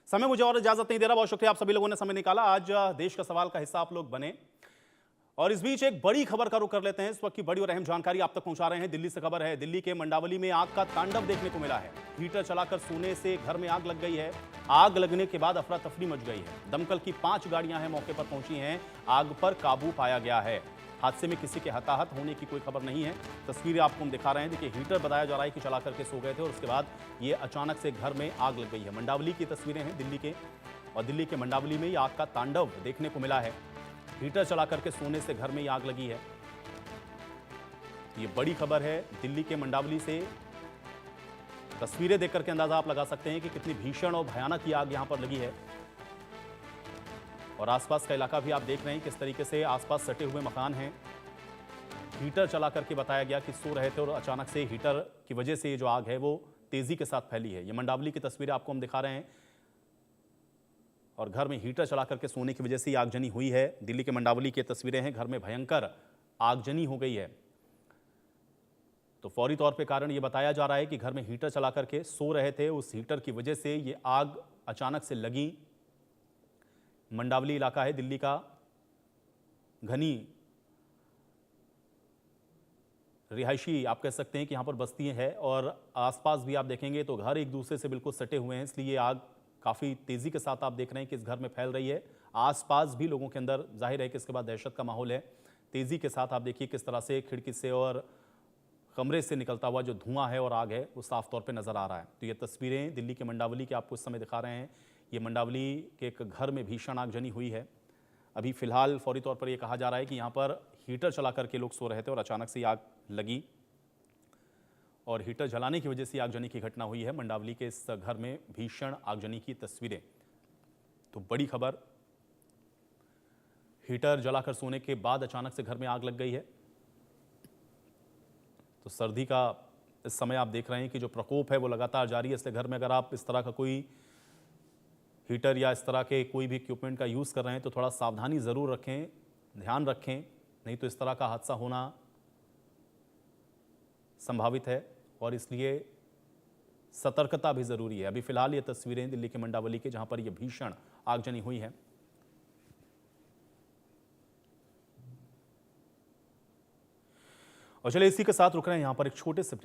समय मुझे और इजाजत नहीं दे रहा। बहुत शुक्रिया आप सभी लोगों ने समय निकाला, आज देश का सवाल का हिस्सा आप लोग बने। और इस बीच एक बड़ी खबर का रुख कर लेते हैं। इस वक्त की बड़ी और अहम जानकारी आप तक पहुंचा रहे हैं। दिल्ली से खबर है। दिल्ली के मंडावली में आग का तांडव देखने को मिला है। हीटर चलाकर सोने से घर में आग लग गई है। आग लगने के बाद अफरा तफरी मच गई है। दमकल की 5 गाड़ियां हैं मौके पर पहुंची हैं। आग पर काबू पाया गया है। हादसे में किसी के हताहत होने की कोई खबर नहीं है। तस्वीरें आपको हम दिखा रहे हैं। देखिए, हीटर बताया जा रहा है कि चला करके सो गए थे और उसके बाद ये अचानक से घर में आग लग गई है। मंडावली की तस्वीरें हैं दिल्ली के, और दिल्ली के मंडावली में ये आग का तांडव देखने को मिला है। हीटर चला करके सोने से घर में ही आग लगी है। ये बड़ी खबर है दिल्ली के मंडावली से। तस्वीरें देख करके अंदाजा आप लगा सकते हैं कि कितनी भीषण और भयानक ये आग यहां पर लगी है। और आसपास का इलाका भी आप देख रहे हैं किस तरीके से आसपास सटे हुए मकान हैं। हीटर चला करके बताया गया कि सो रहे थे और अचानक से हीटर की वजह से ये जो आग है वो तेजी के साथ फैली है। ये मंडावली की तस्वीरें आपको हम दिखा रहे हैं, और घर में हीटर चला करके सोने की वजह से आगजनी हुई है। दिल्ली के मंडावली की तस्वीरें हैं। घर में भयंकर आगजनी हो गई है। तो फौरी तौर पे कारण ये बताया जा रहा है कि घर में हीटर चला करके सो रहे थे, उस हीटर की वजह से ये आग अचानक से लगी। मंडावली इलाका है दिल्ली का, घनी रिहायशी आप कह सकते हैं कि यहां पर बस्ती है, और आसपास भी आप देखेंगे तो घर एक दूसरे से बिल्कुल सटे हुए हैं। इसलिए आग काफ़ी तेज़ी के साथ आप देख रहे हैं कि इस घर में फैल रही है। आसपास भी लोगों के अंदर जाहिर है कि इसके बाद दहशत का माहौल है। तेज़ी के साथ आप देखिए किस तरह से खिड़की से और कमरे से निकलता हुआ जो धुआं है और आग है वो साफ तौर पे नज़र आ रहा है। तो ये तस्वीरें दिल्ली के मंडावली की आपको इस समय दिखा रहे हैं। ये मंडावली के एक घर में भीषण आगजनी हुई है। अभी फिलहाल फौरी तौर पर यह कहा जा रहा है कि यहाँ पर हीटर चला करके लोग सो रहे थे और अचानक से आग लगी, और हीटर जलाने की वजह से आगजनी की घटना हुई है। मंडावली के इस घर में भीषण आगजनी की तस्वीरें। तो बड़ी खबर, हीटर जलाकर सोने के बाद अचानक से घर में आग लग गई है। तो सर्दी का इस समय आप देख रहे हैं कि जो प्रकोप है वो लगातार जारी है। इसलिए घर में अगर आप इस तरह का कोई हीटर या इस तरह के कोई भी इक्विपमेंट का यूज़ कर रहे हैं तो थोड़ा सावधानी ज़रूर रखें, ध्यान रखें, नहीं तो इस तरह का हादसा होना संभावित है, और इसलिए सतर्कता भी ज़रूरी है। अभी फ़िलहाल ये तस्वीरें दिल्ली के मंडावली के, जहां पर यह भीषण आगजनी हुई है। और चलिए इसी के साथ रुक रहे हैं, यहां पर एक छोटे से